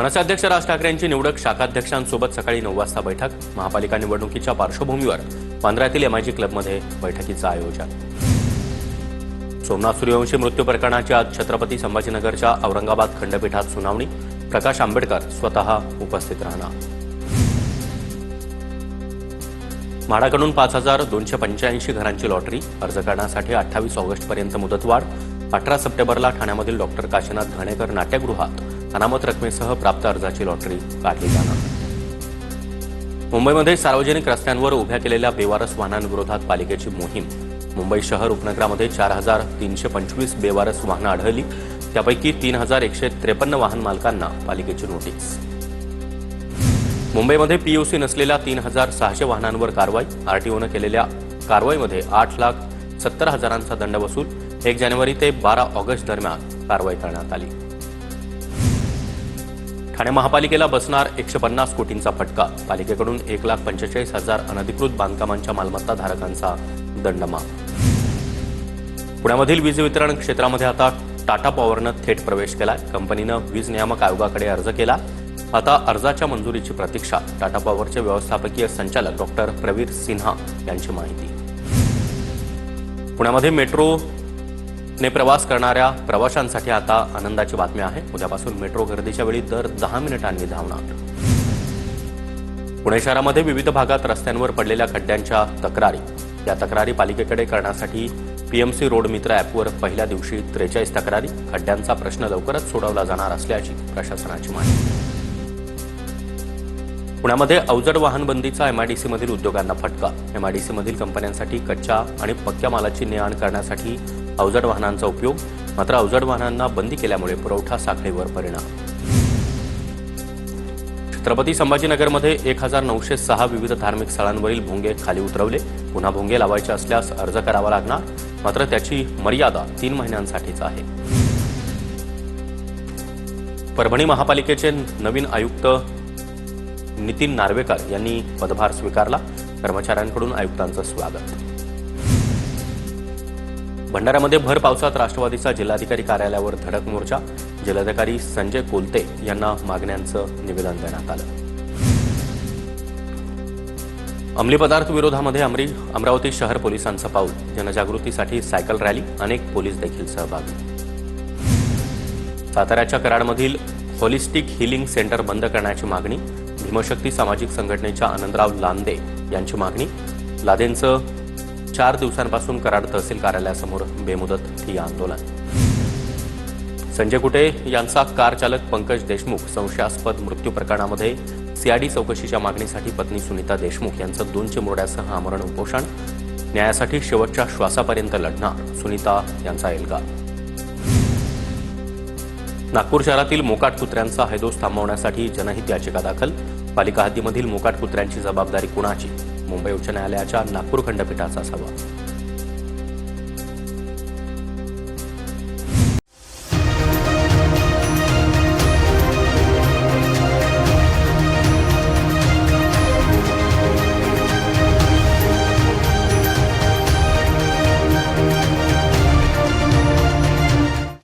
मनसे अध्यक्ष राज ठाकरे यांची निवडक शाखाध्यक्षांसोबत सकाळी 9 वाजता बैठक. महापालिका निवडणुकीच्या पार्श्वभूमीवर बांद्र्यातील एमआयजी क्लबमध्ये बैठकीचं आयोजन. सोमनाथ सूर्यवंशी मृत्यू प्रकरणाची आज छत्रपती संभाजीनगरच्या औरंगाबाद खंडपीठात सुनावणी. प्रकाश आंबेडकर स्वतः उपस्थित राहणार. म्हाडाकडून 5,285 घरांची लॉटरी. अर्ज करण्यासाठी 28 ऑगस्टपर्यंत मुदतवाढ. 18 सप्टेंबरला ठाण्यामधील डॉक्टर काशीनाथ घाणेकर नाट्यगृहात अनामत रकमेसह प्राप्त अर्जाची लॉटरी काढली जाणार. मुंबईमध्ये सार्वजनिक रस्त्यांवर उभ्या केलेल्या बेवारस वाहनांविरोधात पालिकेची मोहीम. मुंबई शहर उपनगरामध्ये 4,325 बेवारस वाहनं आढळली. त्यापैकी 3,153 वाहन मालकांना पालिकेची नोटीस. मुंबईमध्ये पीयूसी नसलेल्या 3,600 वाहनांवर कारवाई. आरटीओनं केलेल्या कारवाईमध्ये 8,70,000चा दंड वसूल. 1 जानेवारी ते 12 ऑगस्ट दरम्यान कारवाई करण्यात आली. ठाणे महापालिकेला बसणार 150 कोटींचा फटका. पालिकेकडून 1,45,000 अनधिकृत बांधकामांच्या मालमत्ता धारकांचा दंड माफ. पुण्यामधील वीज वितरण क्षेत्रामध्ये आता टाटा पॉवरनं थेट प्रवेश केलाय. कंपनीनं वीज नियामक आयोगाकडे अर्ज केला. आता अर्जाच्या मंजुरीची प्रतीक्षा. टाटा पॉवरचे व्यवस्थापकीय संचालक डॉक्टर प्रवीर सिन्हा यांची माहिती. पुण्यामध्ये मेट्रोने प्रवास करणाऱ्या प्रवाशांसाठी आता आनंदाची बातमी आहे. उद्यापासून मेट्रो गर्दीच्या वेळी दर 10 मिनिटांनी धावणार. पुणे शहरामध्ये विविध भागात रस्त्यांवर पडलेल्या खड्ड्यांच्या तक्रारी. या तक्रारी पालिकेकडे करण्यासाठी पीएमसी रोड मित्र ॲपवर पहिल्या दिवशी 43 तक्रारी. खड्ड्यांचा प्रश्न लवकरच सोडवला जाणार असल्याची प्रशासनाची माहिती. पुण्यामध्ये अवजड वाहन बंदीचा एमआयडीसीमधील उद्योगांना फटका. एमआयडीसीमधील कंपन्यांसाठी कच्च्या आणि पक्क्या मालाची ने-आण करण्यासाठी अवजड वाहनांचा उपयोग. मात्र अवजड वाहनांना बंदी केल्यामुळे पुरवठा साखळीवर परिणाम. छत्रपती संभाजीनगरमध्ये 1,906 विविध धार्मिक स्थळांवरील भोंगे खाली उतरवले. पुन्हा भोंगे लावायचे असल्यास अर्ज करावा लागणार. मात्र त्याची मर्यादा 3 महिन्यांसाठीच आहे. परभणी महापालिकेचे नवीन आयुक्त नितीन नार्वेकर यांनी पदभार स्वीकारला. कर्मचाऱ्यांकडून आयुक्तांचं स्वागत. भंडाऱ्यामध्ये भर पावसात राष्ट्रवादीचा जिल्हाधिकारी कार्यालयावर धडक मोर्चा. जिल्हाधिकारी संजय कोलते यांना मागण्यांचं निवेदन देण्यात आलं. अंमली पदार्थ विरोधामध्ये अमरावती शहर पोलिसांचं पाऊल. जनजागृतीसाठी सायकल रॅली. अनेक पोलीस देखील सहभागी. साताऱ्याच्या कराडमधील होलिस्टिक हिलिंग सेंटर बंद करण्याची मागणी. भीमशक्ती सामाजिक संघटनेच्या आनंदराव लांदे यांची मागणी. लादेंचं 4 दिवसांपासून कराड तहसील कार्यालयासमोर बेमुदत ठिय्या आंदोलन. संजय कुटे यांचा कार चालक पंकज देशमुख संशयास्पद मृत्यू प्रकरणामध्ये सीआयडी चौकशीच्या मागणीसाठी पत्नी सुनीता देशमुख यांचं 2 चिमुरड्यासह आमरण उपोषण. न्यायासाठी शेवटच्या श्वासापर्यंत लढणार. सुनीता यांचा एल्गार. नागपूर शहरातील मोकाट कुत्र्यांचा हैदोस थांबवण्यासाठी जनहित याचिका दाखल. पालिका हद्दीमधील मोकाट कुत्र्यांची जबाबदारी कुणाची? मुंबई उच्च न्यायालयाच्या नागपूर खंडपीठाचा सवाल.